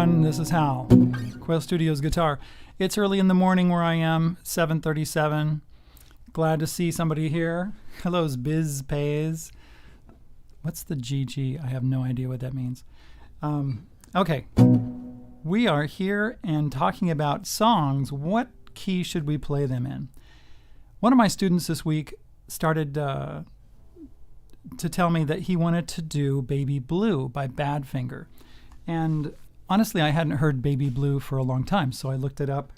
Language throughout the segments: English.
everyone. This is Hal, Quail Studios Guitar. It's early in the morning where I am, 7:37. Glad to see somebody here. Hello, Biz Pays. What's the GG? I have no idea what that means. Okay, we are here and talking about songs. What key should we play them in? One of my students this week started to tell me that he wanted to do Baby Blue by Badfinger. And honestly, I hadn't heard Baby Blue for a long time, so I looked it up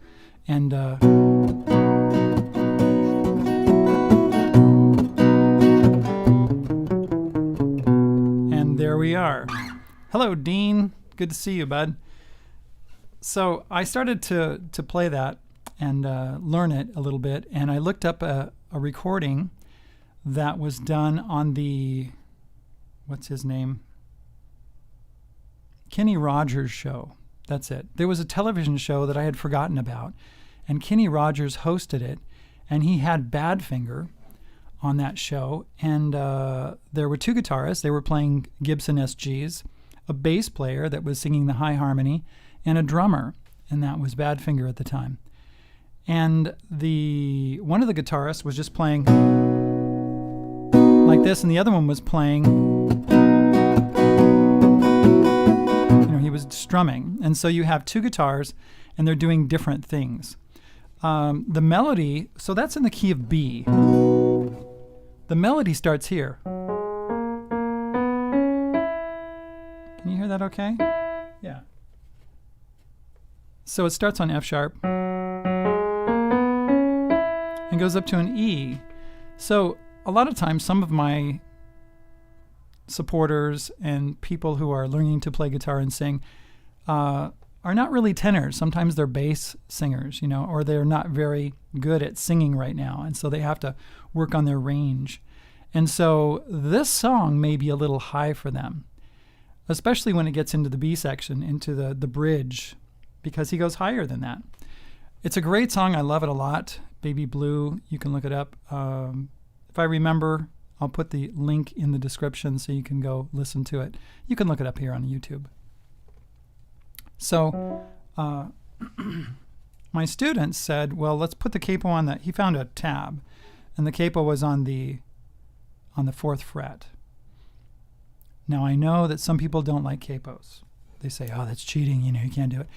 and there we are. Hello, Dean. Good to see you, bud. So I started to play that and learn it a little bit, and I looked up a recording that was done on the, what's his name? Kenny Rogers show. That's it. There was a television show that I had forgotten about, and Kenny Rogers hosted it, and he had Badfinger on that show, and there were two guitarists. They were playing Gibson SGs, a bass player that was singing the high harmony, and a drummer, and that was Badfinger at the time. And one of the guitarists was just playing like this, and the other one was playing, he was strumming. And so you have two guitars, and they're doing different things. The melody, so that's in the key of B. The melody starts here. Can you hear that okay? Yeah. So it starts on F sharp and goes up to an E. So a lot of times some of my supporters and people who are learning to play guitar and sing are not really tenors. Sometimes they're bass singers, or they're not very good at singing right now, and so they have to work on their range. And so this song may be a little high for them, especially when it gets into the B section, into the bridge, because he goes higher than that. It's a great song. I love it a lot. Baby Blue, you can look it up. If I remember, I'll put the link in the description so you can go listen to it. You can look it up here on YouTube. So my student said, well, let's put the capo on that. He found a tab, and the capo was on the 4th fret. Now, I know that some people don't like capos. They say, oh, that's cheating, you can't do it.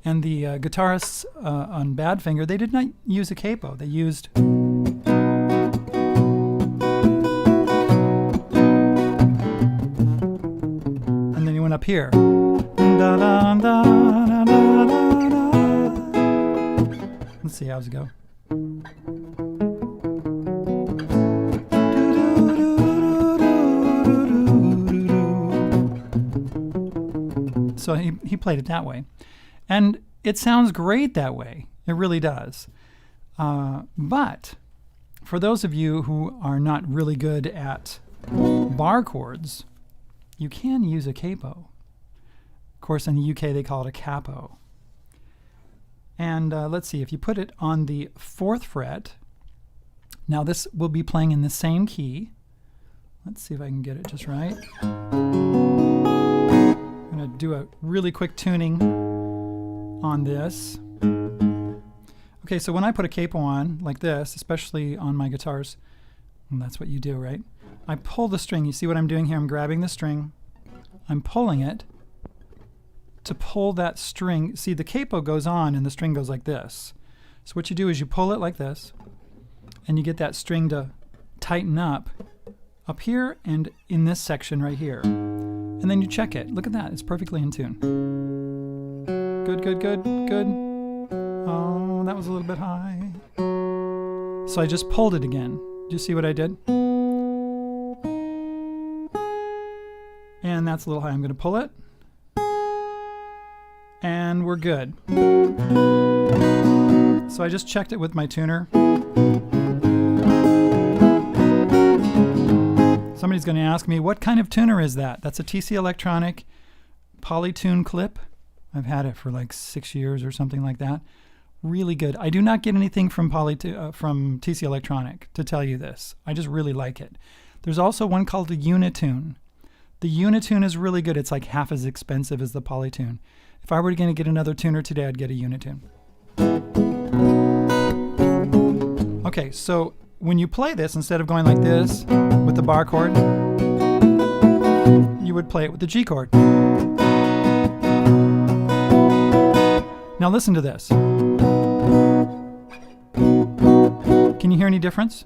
And the guitarists on Badfinger, they did not use a capo. They used... and then he went up here. Let's see, how's it go? So he played it that way. And it sounds great that way. It really does. But for those of you who are not really good at bar chords, you can use a capo. Of course, in the UK, they call it a capo. And let's see, if you put it on the 4th fret, now this will be playing in the same key. Let's see if I can get it just right. I'm going to do a really quick tuning on this. Okay, so when I put a capo on like this, especially on my guitars, and that's what you do, right? I pull the string. You see what I'm doing here? I'm grabbing the string. I'm pulling it. To pull that string, see, the capo goes on and the string goes like this. So what you do is you pull it like this, and you get that string to tighten up here and in this section right here. And then you check it. Look at that. It's perfectly in tune. Good, good, good, good. Oh, that was a little bit high. So I just pulled it again. Do you see what I did? And that's a little high. I'm going to pull it. And we're good. So I just checked it with my tuner. Somebody's going to ask me, what kind of tuner is that? That's a TC Electronic Polytune clip. I've had it for like 6 years or something like that. Really good. I do not get anything from TC Electronic to tell you this. I just really like it. There's also one called the Unitune. The Unitune is really good. It's like half as expensive as the Polytune. If I were going to get another tuner today, I'd get a unit tune. Okay, so when you play this, instead of going like this with the bar chord, you would play it with the G chord. Now listen to this. Can you hear any difference?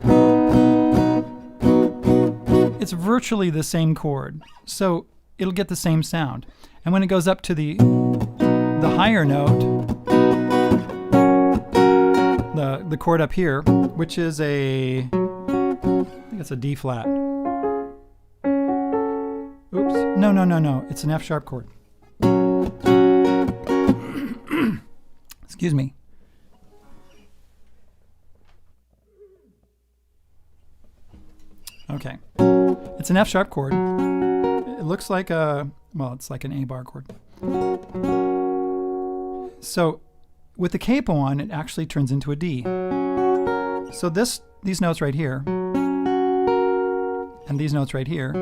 It's virtually the same chord, so it'll get the same sound. And when it goes up to the higher note, the chord up here, which is I think it's a D flat. Oops. No. It's an F sharp chord. Excuse me. Okay. It's an F sharp chord. It looks like it's like an A bar chord. So with the capo on, it actually turns into a D. So these notes right here and these notes right here,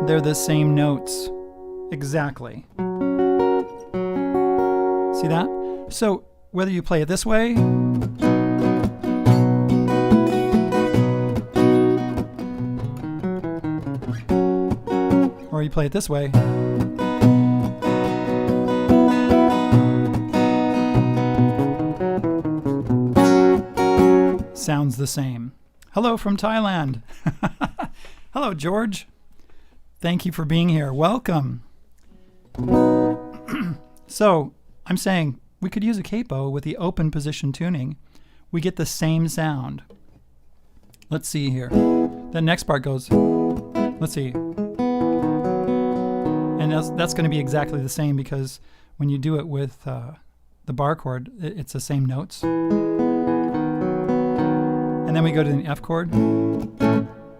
they're the same notes exactly. See that? So whether you play it this way or you play it this way, sounds the same. Hello from Thailand. Hello, George. Thank you for being here. Welcome. So I'm saying we could use a capo with the open position tuning. We get the same sound. Let's see here. The next part goes, let's see. And that's going to be exactly the same because when you do it with the bar chord, it's the same notes. And then we go to an F chord.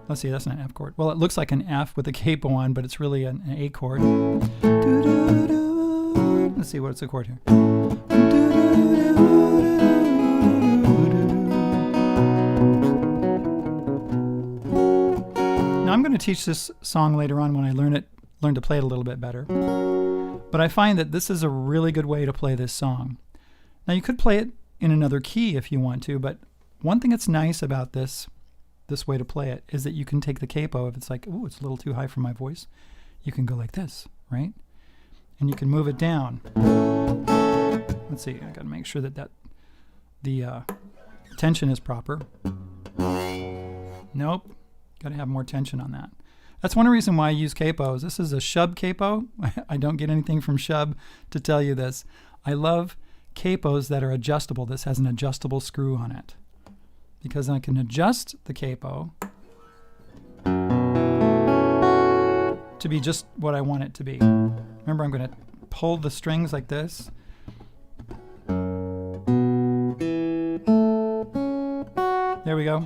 Let's see, that's not an F chord. Well, it looks like an F with a capo on, but it's really an A chord. Let's see, what's the chord here? Now I'm going to teach this song later on when I learn to play it a little bit better. But I find that this is a really good way to play this song. Now you could play it in another key if you want to, but one thing that's nice about this way to play it is that you can take the capo. If it's like, ooh, it's a little too high for my voice, you can go like this, right? And you can move it down. Let's see, I got to make sure that the tension is proper. Nope, got to have more tension on that. That's one reason why I use capos. This is a Shub capo. I don't get anything from Shub to tell you this. I love capos that are adjustable. This has an adjustable screw on it, because I can adjust the capo to be just what I want it to be. Remember, I'm going to pull the strings like this. There we go.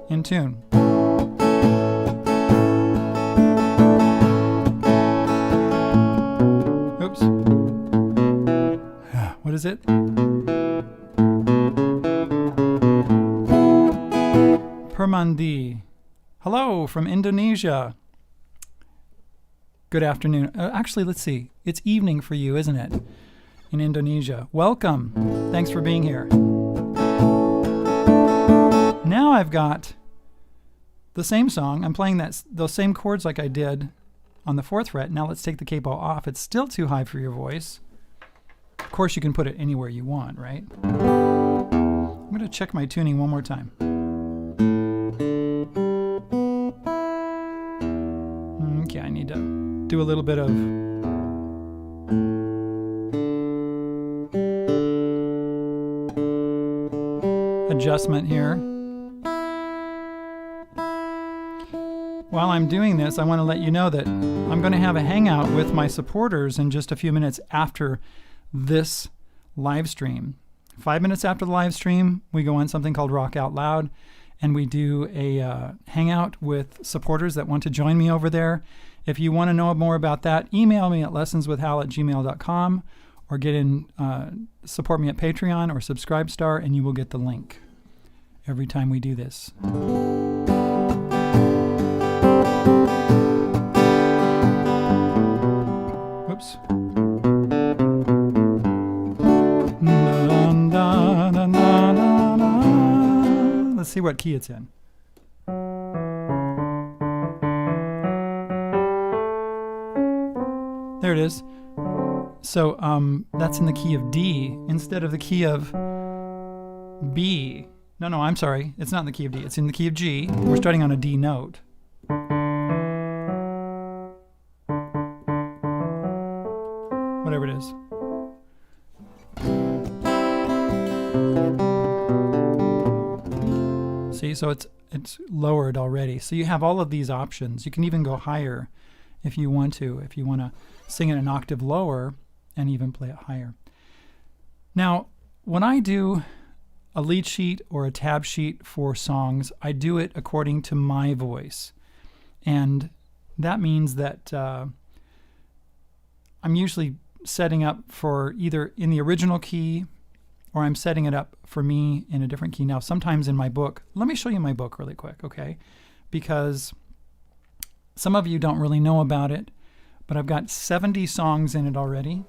In tune. Oops. What is it? Permandi. Hello from Indonesia. Good afternoon. Actually, let's see. It's evening for you, isn't it? In Indonesia. Welcome. Thanks for being here. Now I've got the same song. I'm playing those same chords like I did on the 4th fret. Now let's take the capo off. It's still too high for your voice. Of course, you can put it anywhere you want, right? I'm going to check my tuning one more time. Okay, I need to do a little bit of adjustment here. While I'm doing this, I want to let you know that I'm going to have a hangout with my supporters in just a few minutes after this live stream. 5 minutes after the live stream, we go on something called Rock Out Loud, and we do a hangout with supporters that want to join me over there. If you want to know more about that, email me at lessonswithhal@gmail.com or support me at Patreon or Subscribestar, and you will get the link every time we do this. Whoops. see what key it's in. There it is. So that's in the key of D instead of the key of B. No, I'm sorry. It's not in the key of D. It's in the key of G. We're starting on a D note. Whatever it is. See, so it's lowered already. So you have all of these options. You can even go higher if you want to. If you want to sing it an octave lower and even play it higher. Now, when I do a lead sheet or a tab sheet for songs, I do it according to my voice. And that means that I'm usually setting up for either in the original key or I'm setting it up for me in a different key. Now, sometimes in my book, let me show you my book really quick, okay? Because some of you don't really know about it, but I've got 70 songs in it already.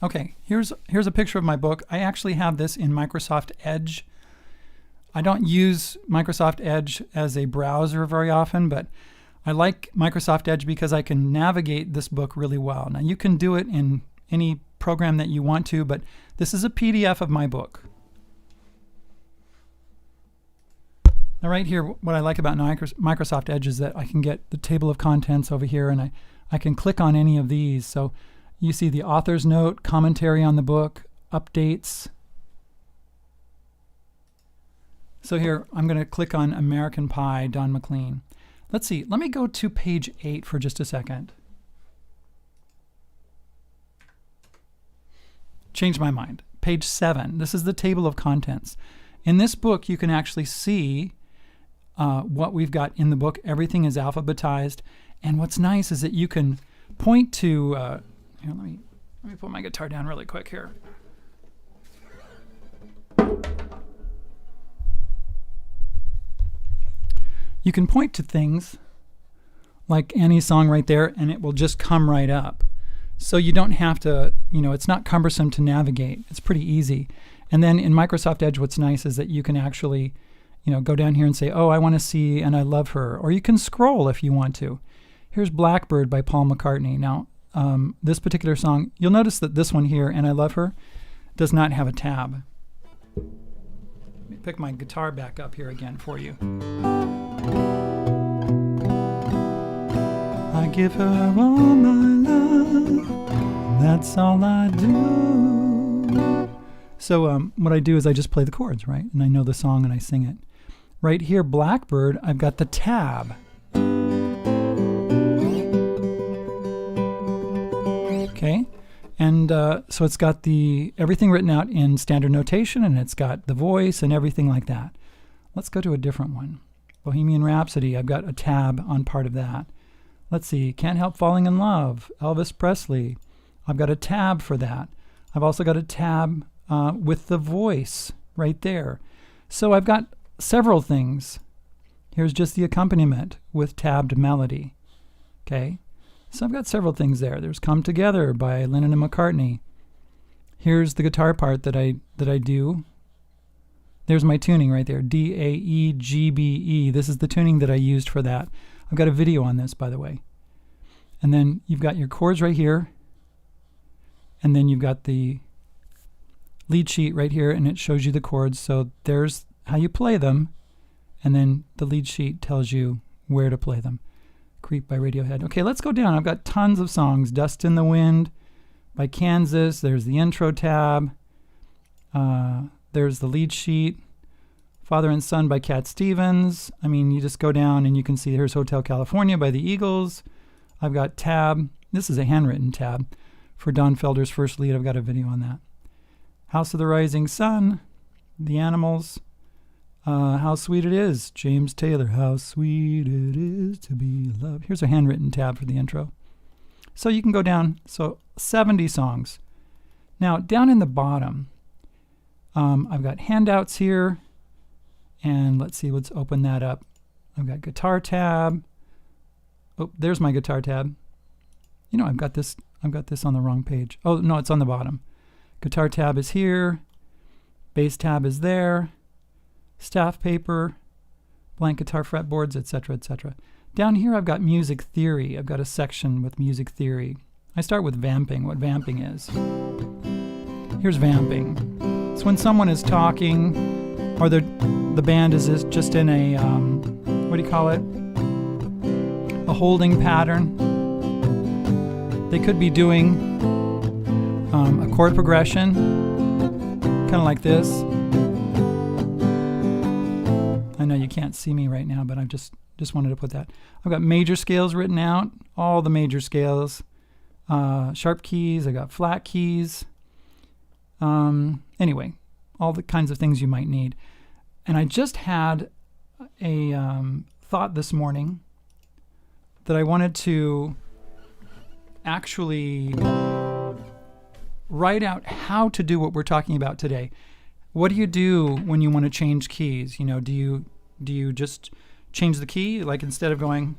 Okay, here's a picture of my book. I actually have this in Microsoft Edge. I don't use Microsoft Edge as a browser very often, but I like Microsoft Edge because I can navigate this book really well. Now, you can do it in any program that you want to, but this is a PDF of my book. Now, right here, what I like about Microsoft Edge is that I can get the table of contents over here, and I can click on any of these. So you see the author's note, commentary on the book, updates. So here, I'm going to click on American Pie, Don McLean. Let's see, let me go to page 8 for just a second. Change my mind. Page 7, this is the table of contents. In this book, you can actually see what we've got in the book. Everything is alphabetized. And what's nice is that you can point to, here, let me put my guitar down really quick here. You can point to things like Annie's song right there, and it will just come right up. So you don't have to, it's not cumbersome to navigate. It's pretty easy. And then in Microsoft Edge, what's nice is that you can actually, go down here and say, oh, I want to see And I Love Her. Or you can scroll if you want to. Here's Blackbird by Paul McCartney. Now, this particular song, you'll notice that this one here, And I Love Her, does not have a tab. Let me pick my guitar back up here again for you. I give her all my love, that's all I do. So what I do is I just play the chords, right? And I know the song and I sing it. Right here, Blackbird, I've got the tab. Okay, and so it's got everything written out in standard notation, and it's got the voice and everything like that. Let's go to a different one. Bohemian Rhapsody, I've got a tab on part of that. Let's see, Can't Help Falling in Love, Elvis Presley. I've got a tab for that. I've also got a tab with the voice right there. So I've got several things. Here's just the accompaniment with tabbed melody. Okay, so I've got several things there. There's Come Together by Lennon and McCartney. Here's the guitar part that I do. There's my tuning right there, D, A, E, G, B, E. This is the tuning that I used for that. I've got a video on this, by the way. And then you've got your chords right here. And then you've got the lead sheet right here, and it shows you the chords. So there's how you play them. And then the lead sheet tells you where to play them. Creep by Radiohead. Okay, let's go down. I've got tons of songs. Dust in the Wind by Kansas. There's the intro tab. There's the lead sheet. Father and Son by Cat Stevens. I mean, you just go down and you can see here's Hotel California by the Eagles. I've got tab. This is a handwritten tab for Don Felder's first lead. I've got a video on that. House of the Rising Sun, The Animals, How Sweet It Is, James Taylor, How Sweet It Is to Be Loved. Here's a handwritten tab for the intro. So you can go down, so 70 songs. Now, down in the bottom, I've got handouts here, and let's see, let's open that up. I've got guitar tab. Oh, there's my guitar tab. You know, I've got this on the wrong page. Oh, no, it's on the bottom. Guitar tab is here. Bass tab is there. Staff paper, blank guitar fretboards, etc., etc. Down here I've got music theory. I've got a section with music theory. I start with vamping, what vamping is. Here's vamping. It's when someone is talking, or the band is just in a, what do you call it? A holding pattern. They could be doing a chord progression, kind of like this. I know you can't see me right now, but I just wanted to put that. I've got major scales written out, all the major scales, sharp keys, I got flat keys. Anyway, all the kinds of things you might need. And I just had a thought this morning that I wanted to actually write out how to do what we're talking about today. What do you do when you want to change keys? You know, do you just change the key? Like instead of going,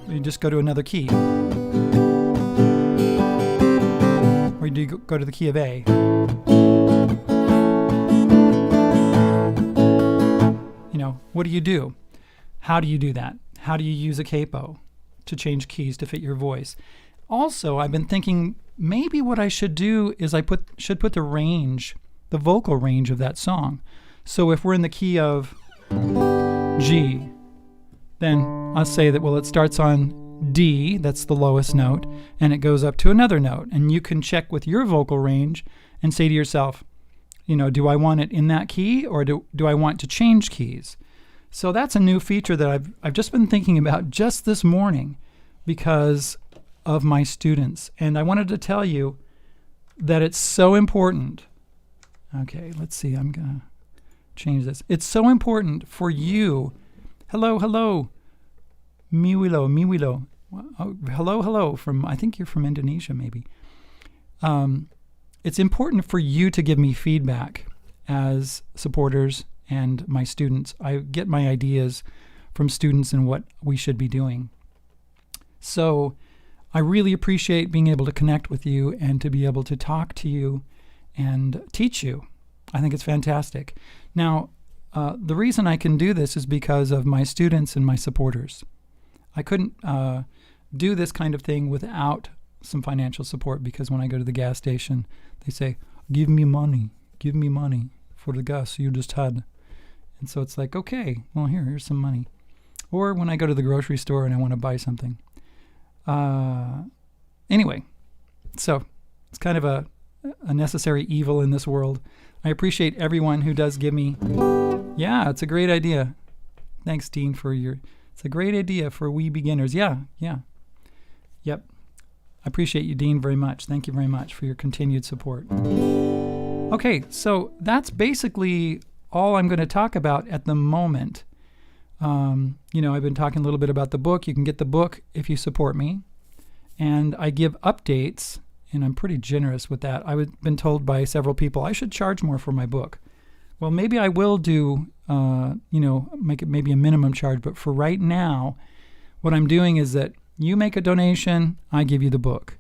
you just go to another key. Or do you go to the key of A? You know, what do you do? How do you do that? How do you use a capo to change keys to fit your voice? Also, I've been thinking maybe what I should do is should put the range, the vocal range of that song. So if we're in the key of G, then I'll say that, well, it starts on D, that's the lowest note, and it goes up to another note. And you can check with your vocal range and say to yourself, you know, do I want it in that key, or do I want to change keys? So that's a new feature that I've just been thinking about just this morning because of my students. And I wanted to tell you that it's so important. Okay, let's see. I'm going to change this. It's so important for you. Hello, hello. Miwilo, Miwilo. Oh, hello, hello. I think you're from Indonesia, maybe. It's important for you to give me feedback as supporters and my students. I get my ideas from students and what we should be doing. So I really appreciate being able to connect with you and to be able to talk to you and teach you. I think it's fantastic. Now, the reason I can do this is because of my students and my supporters. I couldn't do this kind of thing without some financial support, because when I go to the gas station, they say, give me money for the gas you just had. And so it's like, okay, well, here's some money. Or when I go to the grocery store and I want to buy something. Anyway, so it's kind of a necessary evil in this world. I appreciate everyone who does give me, yeah, it's a great idea. Thanks, Dean, it's a great idea for we beginners. Yeah. Yep. I appreciate you, Dean, very much. Thank you very much for your continued support. Okay, so that's basically all I'm going to talk about at the moment. You know, I've been talking a little bit about the book. You can get the book if you support me. And I give updates, and I'm pretty generous with that. I've been told by several people I should charge more for my book. Well, maybe I will do, make it maybe a minimum charge. But for right now, what I'm doing is that you make a donation, I give you the book.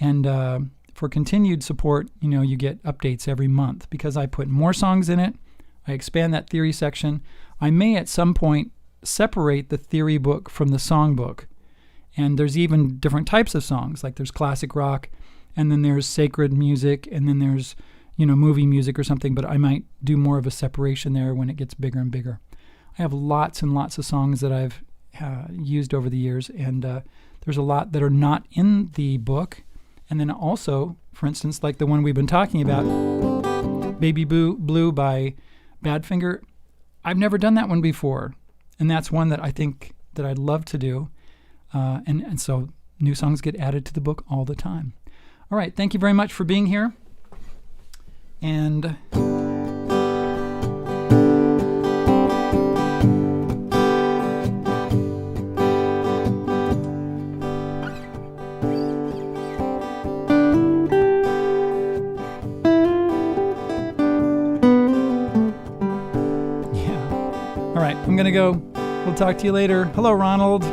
And for continued support, you get updates every month because I put more songs in it. I expand that theory section. I may at some point separate the theory book from the songbook. And there's even different types of songs, like there's classic rock, and then there's sacred music, and then there's, movie music or something, but I might do more of a separation there when it gets bigger and bigger. I have lots and lots of songs that I've used over the years, and there's a lot that are not in the book. And then also, for instance, like the one we've been talking about, Baby Blue by Badfinger. I've never done that one before, and that's one that I think that I'd love to do. And so new songs get added to the book all the time. All right, thank you very much for being here. And I'm gonna go. We'll talk to you later. Hello, Ronald.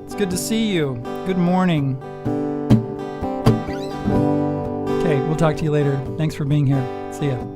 It's good to see you. Good morning. Okay, we'll talk to you later. Thanks for being here. See ya.